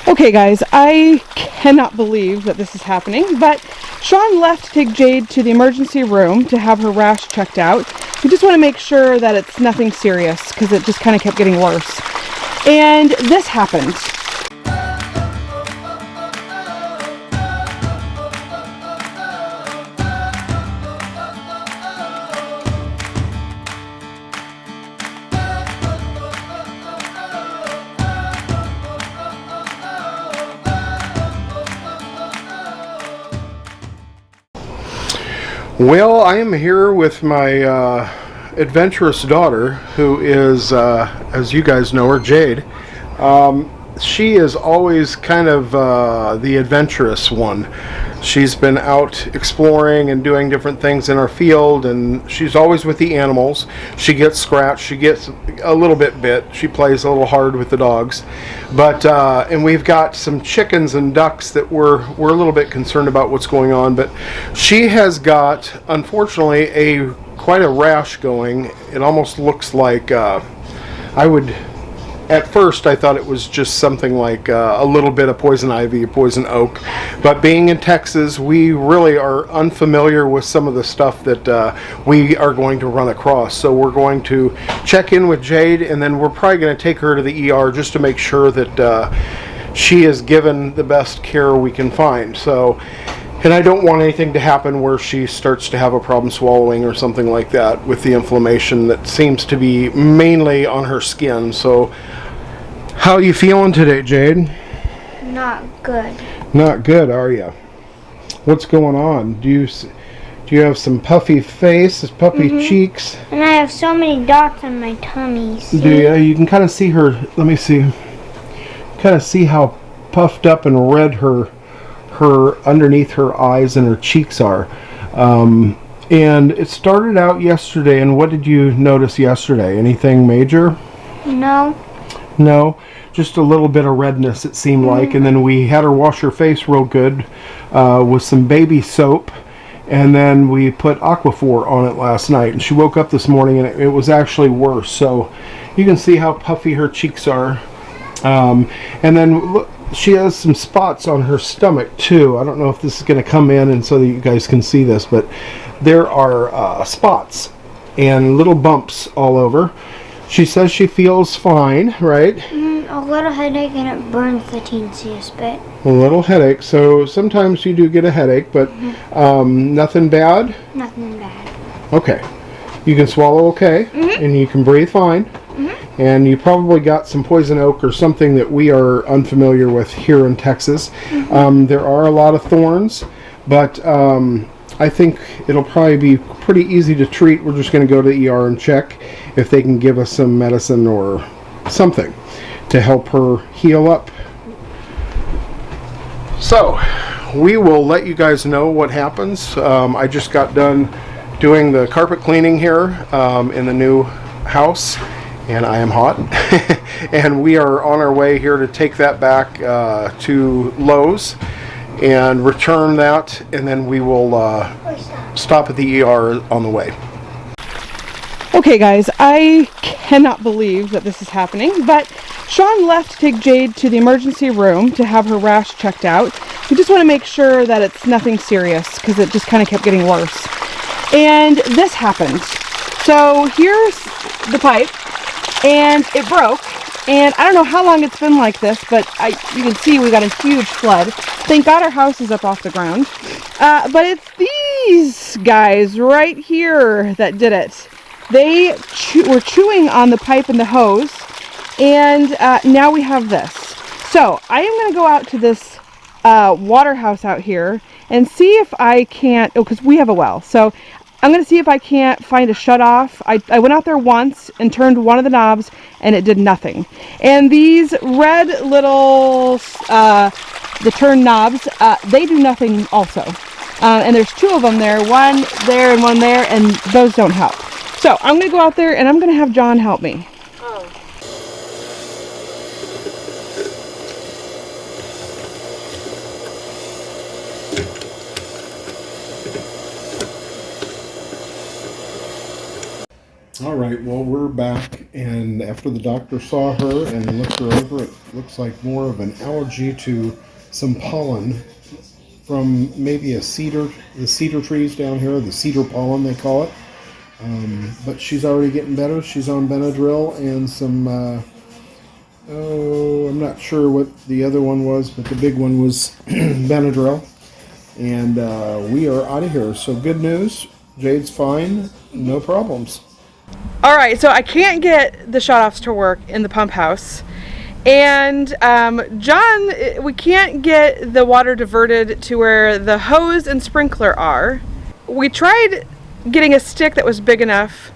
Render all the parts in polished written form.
Okay guys, I cannot believe that this is happening, but Shaun left to take Jade to the emergency room to have her rash checked out. We just want to make sure that it's nothing serious because it just kind of kept getting worse. And this happened. Well, I am here with my adventurous daughter, who is, as you guys know her, Jade. She is always kind of the adventurous one. She's been out exploring and doing different things in our field, and she's always with the animals. She gets scratched, she gets a little bit bit, she plays a little hard with the dogs. But and we've got some chickens and ducks that we're a little bit concerned about what's going on. But she has got, unfortunately, quite a rash going. It almost looks like at first I thought it was just something like a little bit of poison ivy, poison oak. But being in Texas, we really are unfamiliar with some of the stuff that we are going to run across. So we're going to check in with Jade, and then we're probably going to take her to the ER just to make sure that she is given the best care we can find. So, and I don't want anything to happen where she starts to have a problem swallowing or something like that with the inflammation that seems to be mainly on her skin. So, how are you feeling today, Jade? Not good. Not good, are you? What's going on? Do you have some puffy face, puffy cheeks? And I have so many dots on my tummy. See? Do you? You can kind of see her. Let me see. Kind of see how puffed up and red her underneath her eyes and her cheeks are. And it started out yesterday. And what did you notice yesterday? Anything major? No. No, just a little bit of redness, it seemed like. And then we had her wash her face real good with some baby soap, and then we put Aquaphor on it last night, and she woke up this morning and it was actually worse. So you can see how puffy her cheeks are. And then look, she has some spots on her stomach too. I don't know if this is going to come in and so that you guys can see this, but there are spots and little bumps all over. She says she feels fine, right? A little headache, and it burns the teensiest bit. A little headache. So sometimes you do get a headache, but nothing bad? Nothing bad. Okay. You can swallow okay, and you can breathe fine. And you probably got some poison oak or something that we are unfamiliar with here in Texas. There are a lot of thorns, but I think it'll probably be pretty easy to treat. We're just going to go to the ER and check if they can give us some medicine or something to help her heal up. So, we will let you guys know what happens. I just got done doing the carpet cleaning here in the new house, and I am hot. And we are on our way here to take that back to Lowe's and return that, and then we will stop at the ER on the way. Okay guys, I cannot believe that this is happening, but Shaun left to take Jade to the emergency room to have her rash checked out. We just want to make sure that it's nothing serious because it just kind of kept getting worse. And this happened. So here's the pipe, and it broke. And I don't know how long it's been like this, but you can see we got a huge flood. Thank God our house is up off the ground. But it's these guys right here that did it. They were chewing on the pipe and the hose, and now we have this. So I am going to go out to this water house out here and see if I can't, because we have a well. So I'm going to see if I can't find a shut off. I went out there once and turned one of the knobs and it did nothing. And these red little, the turn knobs, they do nothing also. And there's two of them there, one there and one there, and those don't help. So I'm going to go out there and I'm going to have John help me. All right, well, we're back, And after the doctor saw her and looked her over, it looks like more of an allergy to some pollen from maybe the cedar trees down here, the cedar pollen they call it. But she's already getting better. She's on Benadryl and some, I'm not sure what the other one was, but the big one was Benadryl. And we are out of here. So good news, Jade's fine, no problems. All right, so I can't get the shut-offs to work in the pump house. And John, we can't get the water diverted to where the hose and sprinkler are. We tried getting a stick that was big enough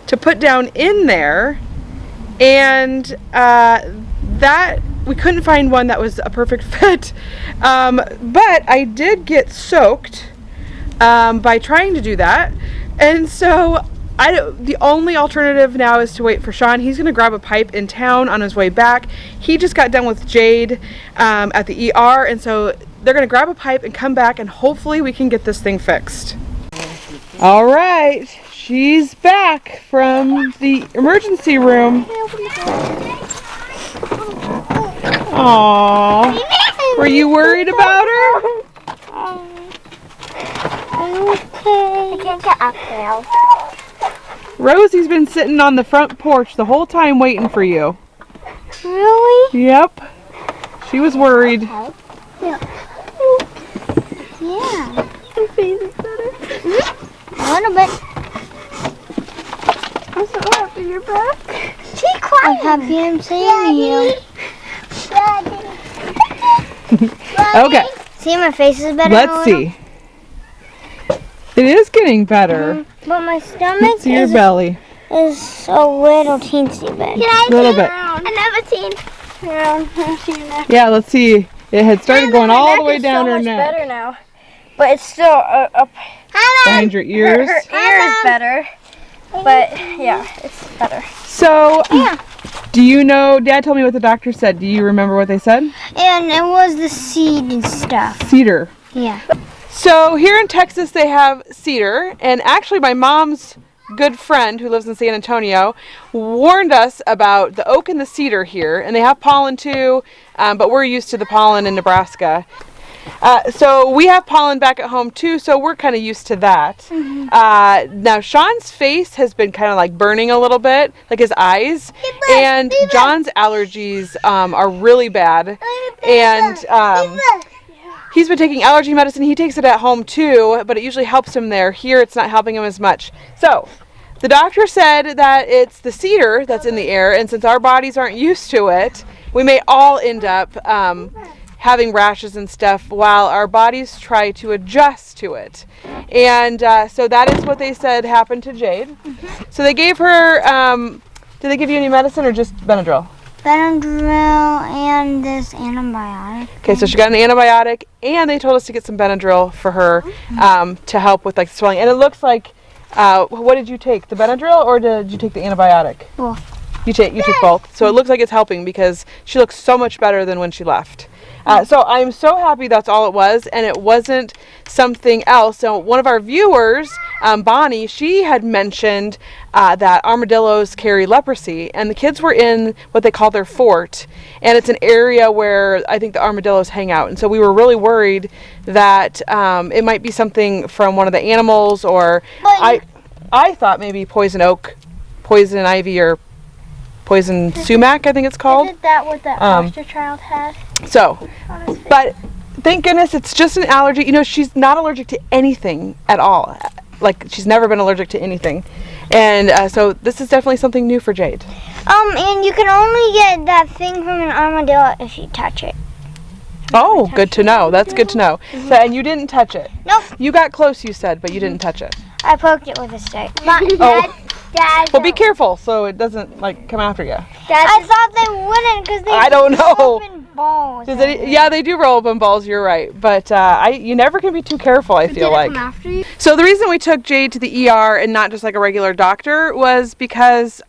to put down in there, and that we couldn't find one that was a perfect fit. But I did get soaked by trying to do that, and so the only alternative now is to wait for Shaun. He's going to grab a pipe in town on his way back. He just got done with Jade at the ER, and so they're going to grab a pipe and come back, and hopefully we can get this thing fixed. All right, she's back from the emergency room. Aww, were you worried about her? I can't get up now. Rosie's been sitting on the front porch the whole time waiting for you. Really? Yep. She was worried. Yeah. Her face is better. A little bit. I'm so happy you're back. She's crying. I'm happy I'm seeing you. Okay. See, my face is better. Let's see. It is getting better. But my stomach See your belly. is a little teensy bit. Little bit. I've never seen. Yeah, let's see. It had started going all the way down her so much neck. better now. But it's still up Behind your ears. her ear is better. But yeah, it's better. So, do you know, Dad told me what the doctor said. Do you remember what they said? And it was the seed and stuff. Cedar. Yeah. So here in Texas they have cedar, and actually my mom's good friend who lives in San Antonio warned us about the oak and the cedar here, and they have pollen too, but we're used to the pollen in Nebraska. So we have pollen back at home too, so we're kind of used to that. Now Shaun's face has been kind of like burning a little bit, like his eyes, and John's allergies are really bad, and he's been taking allergy medicine. He takes it at home too, but it usually helps him there. Here it's not helping him as much. So the doctor said that it's the cedar that's in the air, and since our bodies aren't used to it, we may all end up having rashes and stuff while our bodies try to adjust to it. And so that is what they said happened to Jade. So they gave her, did they give you any medicine or just Benadryl? Benadryl and this antibiotic. Okay, so she got an antibiotic, and they told us to get some Benadryl for her to help with like swelling. And it looks like, what did you take? The Benadryl or did you take the antibiotic? Both. You took both. So it looks like it's helping because she looks so much better than when she left. So I'm so happy that's all it was, and it wasn't something else. So one of our viewers, Bonnie, she had mentioned that armadillos carry leprosy, and the kids were in what they call their fort, and it's an area where I think the armadillos hang out. And so we were really worried that it might be something from one of the animals, or I thought maybe poison oak, poison ivy, or poison sumac, I think it's called. Isn't that what that foster child had? So, but thank goodness it's just an allergy. You know, she's not allergic to anything at all. Like, she's never been allergic to anything. And so this is definitely something new for Jade. And you can only get that thing from an armadillo if you touch it. Oh, good to know. That's good to know. So, and you didn't touch it? Nope. You got close, you said, but you didn't touch it. I poked it with a stick. Dad, well, be careful so it doesn't like come after you. I thought they wouldn't because they I don't know. roll up in balls. Yeah, they do roll up in balls. You're right, but you never can be too careful. I feel like. Come after you? So the reason we took Jade to the ER and not just like a regular doctor was because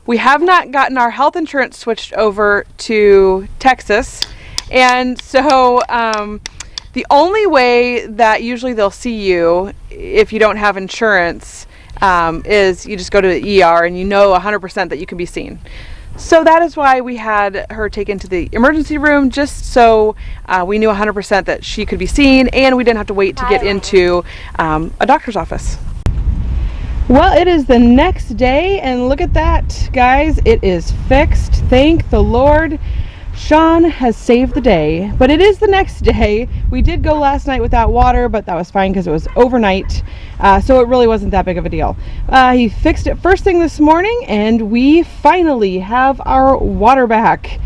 we have not gotten our health insurance switched over to Texas, and so the only way that usually they'll see you if you don't have insurance is you just go to the ER and you know 100% that you can be seen. So that is why we had her taken to the emergency room, just so we knew 100% that she could be seen and we didn't have to wait to get into a doctor's office. Well, it is the next day, and look at that, guys. It is fixed. Thank the Lord. Shaun has saved the day, but it is the next day. We did go last night without water, but that was fine because it was overnight, so it really wasn't that big of a deal. He fixed it first thing this morning, and we finally have our water back.